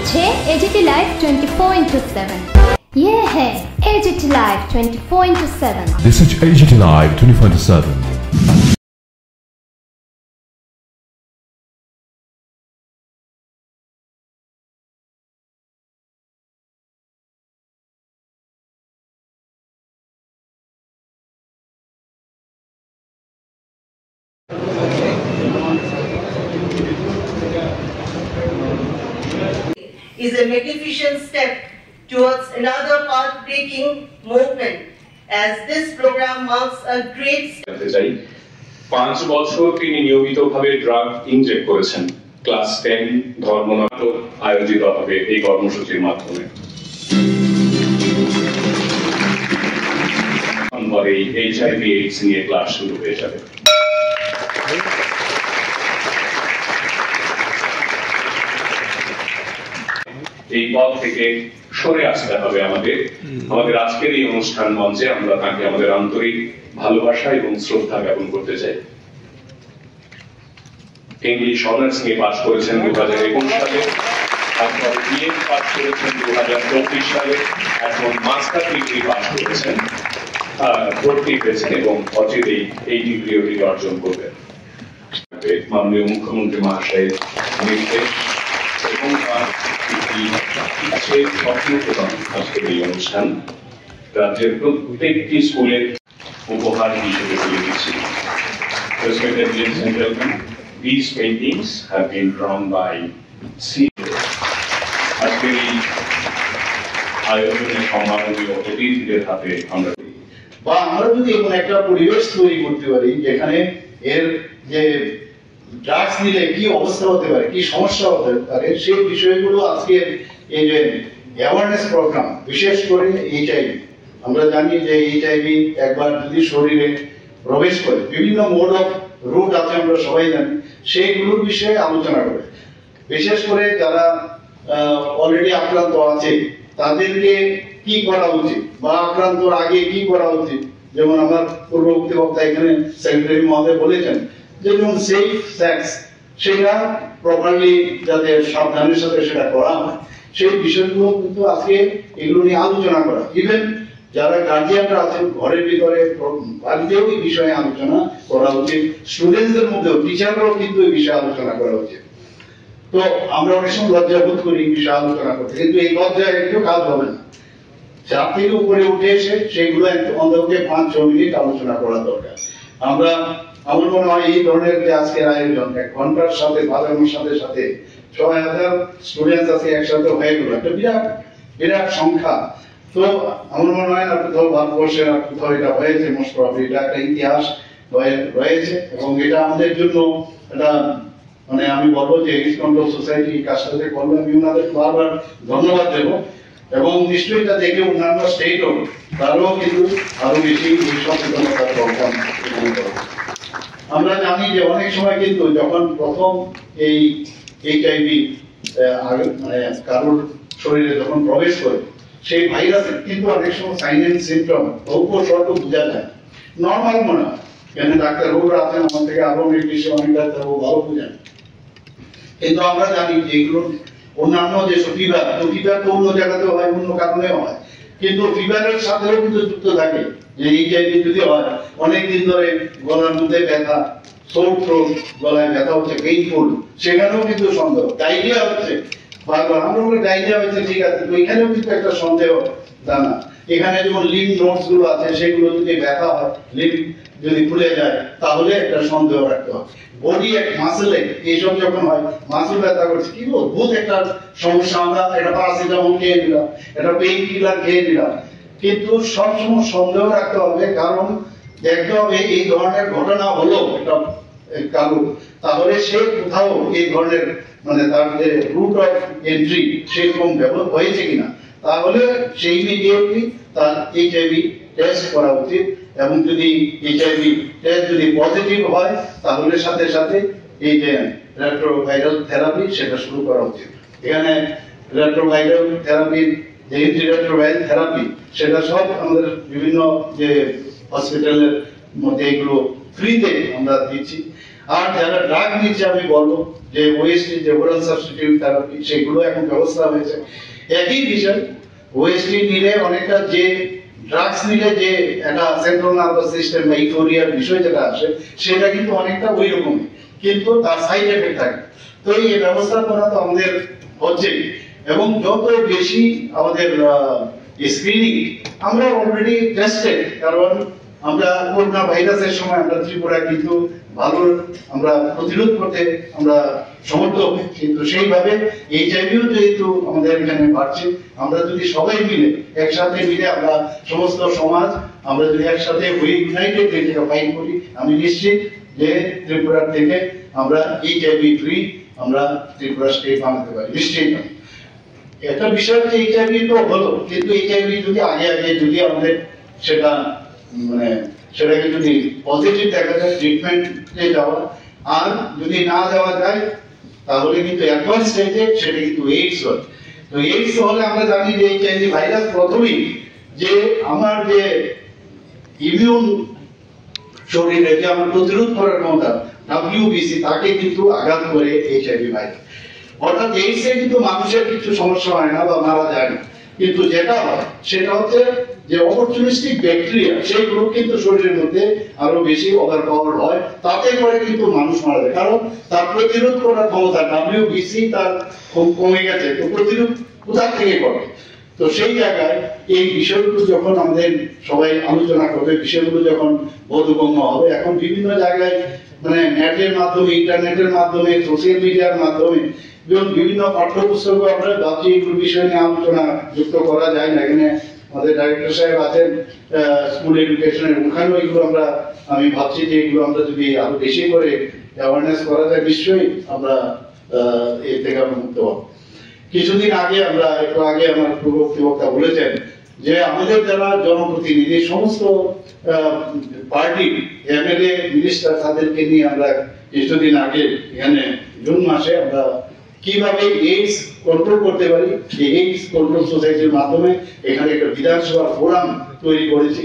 হচ্ছে AGT live 24/7। ये है AGT Live 24/7। This is AGT Live 24/7। Is a magnificent step towards another path-breaking movement, as this program marks a great step. 5 বছর তিনি নিয়মিতভাবে drug inject করেছেন। Class 10 ধর্মনাটক আয়োজিত হবে এই কর্মসূচির মাধ্যমে। পরে HIV/AIDS নিয়ে ক্লাস শুরু হয়ে যাবে। এই পথ থেকে সরে আসতে হবে আমাদের আজকের এই অনুষ্ঠান মঞ্চে আমরা তাকে আমাদের আন্তরিক ভালোবাসা এবং শ্রদ্ধা জ্ঞাপন করতে চাই। ইংলিশ অনার্স নিয়ে পাস করেছেন 2021 সালে, তারপর বিএ পাস করেছেন 2024 সালে, এখন মাস্টার ডিগ্রি পাস করেছেন, ভর্তি হয়েছেন এবং অচিরেই এই ডিগ্রিও তিনি অর্জন করবেন। মাননীয় মুখ্যমন্ত্রী মহাশয়ের নির্দেশ এবং আজকের এই অনুষ্ঠান রাজ্যের প্রত্যেকটি স্কুলের উপহার হিসেবে তুলে দিচ্ছি। Respected ladies and gentlemen, these paintings have been drawn by আজকের এই আয়োজনের সম্মাননীয় অতিথিদের হাতে আমরা যদি এমন একটা পরিবেশ তৈরি করতে পারি যেখানে এর যে ড্রাগস নিলে কি অবস্থা হতে পারে, কি সমস্যা হতে পারে, সেই বিষয়গুলো আজকে এই যে অ্যাওয়ারনেস প্রোগ্রাম, বিশেষ করে HIV। আমরা জানি যে HIV একবার যদি শরীরে প্রবেশ করে বিভিন্ন মোড অফ রুট আছে, আমরা সবাই জানি, সেইগুলোর বিষয়ে আলোচনা করে। বিশেষ করে যারা অলরেডি আক্রান্ত আছে তাদেরকে কি করা উচিত বা আক্রান্তর আগে কি করা উচিত। যেমন আমার পূর্ববর্তী বক্তা এখানে সেক্রেটারি মহোদয় বলেছেন যে যেমন সেফ সেক্স, সেটা প্রপারলি যাতে সাবধানের সাথে সেটা করা হয়, সেই বিষয়গুলো কিন্তু আজকে এগুলো নিয়ে আলোচনা করা। ইভেন যারা গার্জিয়ানরা আছেন ঘরের ভিতরে বাড়িতেও এই বিষয়ে আলোচনা করা উচিত, স্টুডেন্টসদের মধ্যেও টিচাররাও কিন্তু এই বিষয়ে আলোচনা করা উচিত। তো আমরা অনেক সময় লজ্জা বোধ করি এই বিষয়ে আলোচনা করতে, কিন্তু এই লজ্জায় একটু কাজ হবে না। চার থেকে উপরে উঠে এসে সেইগুলো অন্তত 5-6 মিনিট আলোচনা করা দরকার। আমার মনে হয় এই ধরনের যে আজকের আয়োজন 1 ঘন্টার সাথে বাজানোর সাথে সাথে 6000 স্টুডেন্টস আজকে একসাথে হয়ে গেল, একটা বিরাট সংখ্যা। তো আমার মনে হয় না কোথাও ভারতবর্ষের আর কোথাও এটা হয়েছে, মোস্ট প্রবাবলি এটা একটা ইতিহাস রয়েছে এবং এটা আমাদের জন্য একটা মানে আমি বলবো যে ইস্ট কন্ট্রোল সোসাইটি কাজটা যে করলো, আমি ওনাদের বারবার ধন্যবাদ দেবো এবং নিশ্চয়ই এটা দেখে অন্যান্য স্টেটও তারও কিন্তু আরো বেশি এই সচেতনতার প্রোগ্রাম। আমরা জানি যে অনেক সময় কিন্তু যখন প্রথম এই HIV মানে কারোর শরীরে যখন প্রবেশ করে, সেই ভাইরাসের কিন্তু অনেক সময় সাইন এন্ড সিমটম উপসর্গ বোঝা যায়, নর্মাল মনে হয়। কেন ডাক্তারবাবুরা আছেন আমার থেকে আরো অনেক বেশি, অনেক ডাক্তারবাবু ভালো বোঝেন। কিন্তু আমরা জানি যে এগুলো অন্যান্য যে ফিভার, তো ফিভার তো অন্য জায়গাতেও হয়, অন্য কারণেও হয়, কিন্তু ফিভারের সাথেও কিন্তু যুক্ত থাকে যে HIV যদি হয় অনেকদিন ধরে গলার মধ্যে ব্যথা, সোর থ্রোট, গলায় ব্যথা হচ্ছে, পেইনফুল, সেখানেও কিন্তু সন্দেহ। ডায়রিয়া হচ্ছে বারবার, আমরা বলি ডায়রিয়া হচ্ছে ঠিক আছে, তো এখানেও কিন্তু একটা সন্দেহ জানা। এখানে যেমন লিম্ফ নোডস গুলো আছে সেগুলো যদি ব্যথা হয়, লিম্ফ যদি খুলে যায়, তাহলে একটা সন্দেহ রাখতে হয়। বডি এক মাসেলে এইসব যখন হয়, মাসেল ব্যথা করছে, কি অদ্ভুত একটা সমস্যা, আমরা একটা প্যারাসিটামল খেয়ে দিলাম, একটা পেইন কিলার খেয়ে দিলাম, কিন্তু সবসময় সন্দেহ রাখতে হবে। কারণ দেখতে হবে এই ধরনের ঘটনা হলো এটা কারো, তাহলে সে কোথাও এই ধরনের মানে তার যে রুট অফ এন্ট্রি সেরকম ব্যবহার হয়েছে কিনা, তাহলে সেই ইমিডিয়েটলি তার HIV টেস্ট করা উচিত এবং যদি HIV টেস্ট যদি পজিটিভ হয় তাহলে সাথে সাথে এই যে রেট্রোভাইরাল থেরাপি সেটা শুরু করা উচিত। এখানে রেট্রোভাইরাল থেরাপির যে অ্যান্টিরেট্রোভাইরাল থেরাপি সেটা সব আমাদের বিভিন্ন যে হসপিটালের মধ্যে এগুলো ফ্রিতে আমরা দিচ্ছি। আর যারা ড্রাগ নিচ্ছে আমি বলবো যে ওএসটি যে ওরাল সাবস্টিটিউট থেরাপি সেগুলো এখন ব্যবস্থা হয়েছে। একই বিষয়, ওএসটি নিলে অনেকটা যে ড্রাগস নিলে যে একটা সেন্ট্রাল নার্ভাস সিস্টেম বা ইউফোরিয়ার বিষয় যেটা আসে সেটা কিন্তু অনেকটা ওই রকমই, কিন্তু তার সাইড এফেক্ট থাকে। তো এই ব্যবস্থাপনা তো আমাদের হচ্ছে, এবং যত বেশি আমাদের স্ক্রিনিং আমরা অলরেডি টেস্টেড, কারণ আমরা করোনা ভাইরাসের সময় আমরা ত্রিপুরা কিন্তু ভালো আমরা প্রতিরোধ করতে আমরা সমর্থ হই, কিন্তু সেইভাবে এইচআইভিও যেহেতু আমাদের এখানে বাড়ছে, আমরা যদি সবাই মিলে একসাথে মিলে আমরা সমস্ত সমাজ আমরা যদি একসাথে হয়ে ইউনাইটেড এটাকে ফাইট করি, আমি নিশ্চিত যে ত্রিপুরা থেকে আমরা এইচআইভি ফ্রি আমরা ত্রিপুরা স্টেট বানাতে পারি, নিশ্চয়ই। একটা বিষয় হচ্ছে এইচআইভি তো হলো, কিন্তু এইচআইভি যদি আগে যদি আমাদের সেটা মানে সেটাকে যদি পজিটিভ দেখা যায় ট্রিটমেন্টে যাওয়া, আর যদি না যাওয়া যায় তাহলে কিন্তু অ্যাডভান্স স্টেজে সেটা কিন্তু এইডস হয়। তো এইডস হলে আমরা জানি যে এইচআইভি ভাইরাস প্রথমেই যে আমার যে ইমিউন শরীরে যে আমার প্রতিরোধ করার ক্ষমতা ডব্লিউবিসি তাকে কিন্তু আঘাত করে এইচআইভি ভাইরাস। অর্থাৎ এইডসে কিন্তু মানুষের কিছু সমস্যা হয় না বা মারা যায় না, কিন্তু যেটা হয় সেটা হচ্ছে যে অপরচুনিস্টিক ব্যাকটেরিয়া সেইগুলো কিন্তু শরীরের মধ্যে আরো বেশি ওভারপাওয়ার হয়, তাতে করে কিন্তু মানুষ মারা যায়, কারণ তার প্রতিরোধ করার ক্ষমতা ডব্লিউবিসি তার কমে গেছে। তো প্রতিরোধ কোথা থেকে করে? তো সেই জায়গায় এই বিষয়গুলো যখন আমাদের সবাই আলোচনা করবে, বিষয়গুলো যখন বোধগম্য হবে, এখন বিভিন্ন জায়গায় মানে নেটের মাধ্যমে, ইন্টারনেটের মাধ্যমে, সোশ্যাল মিডিয়ার মাধ্যমে এবং বিভিন্ন পাঠ্যপুস্তক আমরা ভাবছি এইগুলো বিষয় নিয়ে আলোচনা যুক্ত করা যায় না। এখানে আমাদের ডাইরেক্টর সাহেব আছেন স্কুল এডুকেশনের, ওখানেও এগুলো আমি ভাবছি যে এগুলো আমরা যদি আরো বেশি করে অ্যাওয়ারনেস করা যায়, নিশ্চয়ই আমরা এর থেকে আমরা মুক্ত হব। কিছুদিন আগে একটু আগে আমার পূর্ববর্তী বক্তা বলেছেন যে আমাদের যারা জনপ্রতিনিধি সমস্ত পার্টি এমএলএ মিনিস্টার তাদেরকে নিয়ে আমরা কিছুদিন আগে এখানে জুন মাসে আমরা কিভাবে এইডস কন্ট্রোল করতে পারি এই এইডস কন্ট্রোল সোসাইটির মাধ্যমে এখানে একটা বিধানসভা ফোরাম তৈরি করেছি।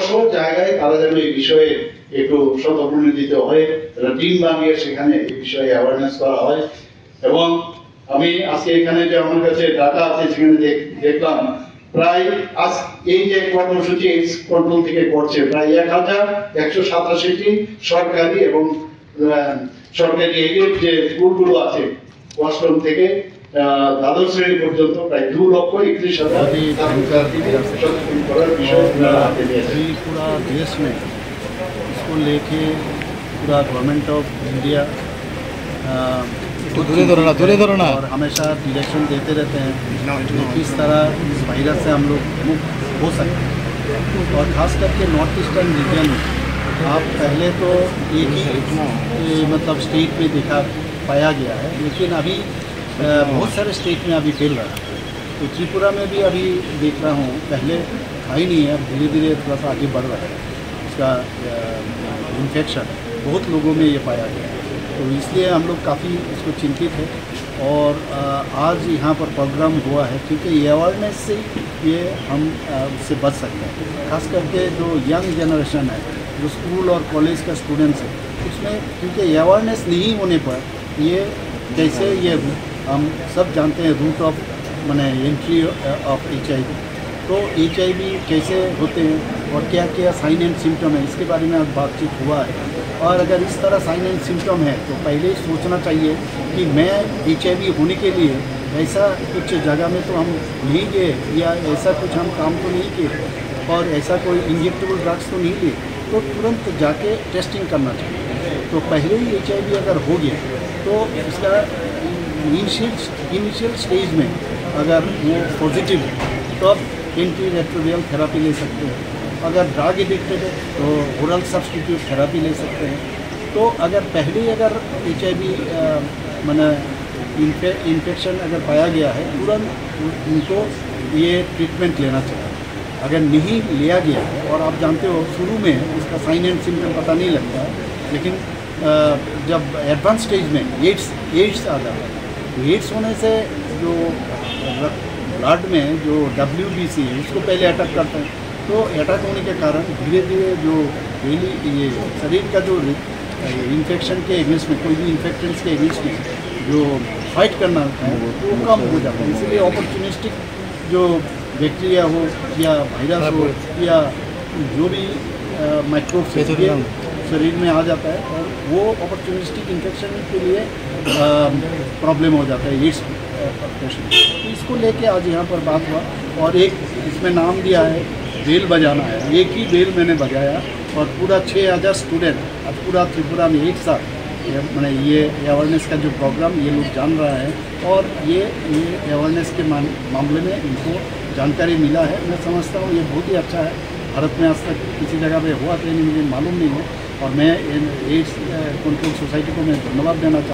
স্ব জায়গায় তারা যেন এই বিষয়ে একটু স্বতঃপ্রণোদিত হয়ে তারা টিম বানিয়ে সেখানে এই বিষয়ে অ্যাওয়ারনেস করা হয়। এবং আমি আজকে এখানে যে আমার কাছে ডাটা আছে সেখানে দেখলাম প্রায় আজ এই যে কর্মসূচি এইডস কন্ট্রোল থেকে করছে প্রায় 1187টি সরকারি এবং সরকারি এইডেড যে স্কুলগুলো আছে অষ্টম থেকে দ্বাদশ শ্রেণী পর্যন্ত প্রায় 2,61,000 पूरा देश में इसको लेके पूरा गवर्नमेंट ऑफ इंडिया और हमेशा डायरेक्शन देते रहते हैं कि किस तरह इस वायरस से हम लोग मुक्त हो सकते हैं। और ख़ास करके नॉर्थ ईस्टर्न रीजन में आप पहले तो एक ही मतलब स्टेट में पाया गया है, लेकिन अभी बहुत सारे स्टेट में अभी फैल रहा है। तो त्रिपुरा में भी अभी देख रहा हूँ, पहले था ही नहीं है, अब धीरे धीरे थोड़ा सा आगे बढ़ रहा है इसका इन्फेक्शन, बहुत लोगों में ये पाया गया है। तो इसलिए हम लोग काफ़ी इसको चिंतित है। और आज यहाँ पर प्रोग्राम हुआ है क्योंकि ये अवेयरनेस से ये हम उससे बच सकते हैं। खास करके जो यंग जनरेशन है, जो स्कूल और कॉलेज का स्टूडेंट्स है, उसमें क्योंकि अवेयरनेस नहीं होने पर ये कैसे ये हम सब जानते हैं रूट ऑफ माने एंट्री ऑफ HIV। तो HIV कैसे होते हैं और क्या क्या साइन एंड सिम्टम है, इसके बारे में आज बातचीत हुआ है। और अगर इस तरह साइन एंड सिम्टम है तो पहले ही सोचना चाहिए कि मैं HIV होने के लिए ऐसा कुछ जगह में तो हम नहीं गए या ऐसा कुछ हम काम तो नहीं किए और ऐसा कोई इंजेक्टेबल ड्रग्स तो नहीं लिए, तो तुरंत जाके टेस्टिंग करना चाहिए। तो पहले ही HIV अगर हो गया तो इसका इनिशियल स्टेज में अगर वो पॉजिटिव है तो अब एंटी रेट्रोविरल थेरापी ले सकते हैं। अगर ड्रग एडिक्टेड है तो ओरल सब्स्टिट्यूट थेरापी ले सकते हैं। तो अगर पहले अगर HIV माने इन्फेक्शन अगर पाया गया है तुरंत उनको ये ट्रीटमेंट लेना चाहिए। अगर नहीं लिया गया है और आप जानते हो शुरू में इसका साइन एंड सिम्टम पता नहीं लगता है, लेकिन जब एडवांस स्टेज में एड्स आ जाता है तो एड्स होने से जो ब्लड में जो WBC है उसको पहले अटैक करते हैं। तो अटैक होने के कारण धीरे धीरे जो डेली ये शरीर का जो इन्फेक्शन के अगेंस्ट में, कोई भी इन्फेक्टेंट्स के अगेंस्ट में जो फाइट करना है वो कम हो जाता है। इसलिए अपॉर्चुनिस्टिक जो बैक्टीरिया हो या वायरस हो या जो भी माइक्रोब्स ये शरीर में आ जाता है और वो अपॉर्चुनिस्टिक इन्फेक्शन के लिए प्रॉब्लम हो जाता है एड्स पेशेंट। तो इसको लेके आज यहाँ पर बात हुआ और एक इसमें नाम दिया है बेल बजाना है। एक ही बेल मैंने बजाया और पूरा 6000 स्टूडेंट आज पूरा त्रिपुरा में एक साथ मैंने ये अवेयरनेस का जो प्रोग्राम ये लोग जान रहा है और ये अवेयरनेस के मामले में इनको जानकारी मिला है। मैं समझता हूँ ये बहुत ही अच्छा है। भारत में आज तक किसी जगह पे हुआ तो नहीं, मुझे मालूम नहीं है और मैं एड्स कंट्रोल सोसाइटी को मैं धन्यवाद देना चाहता हूँ।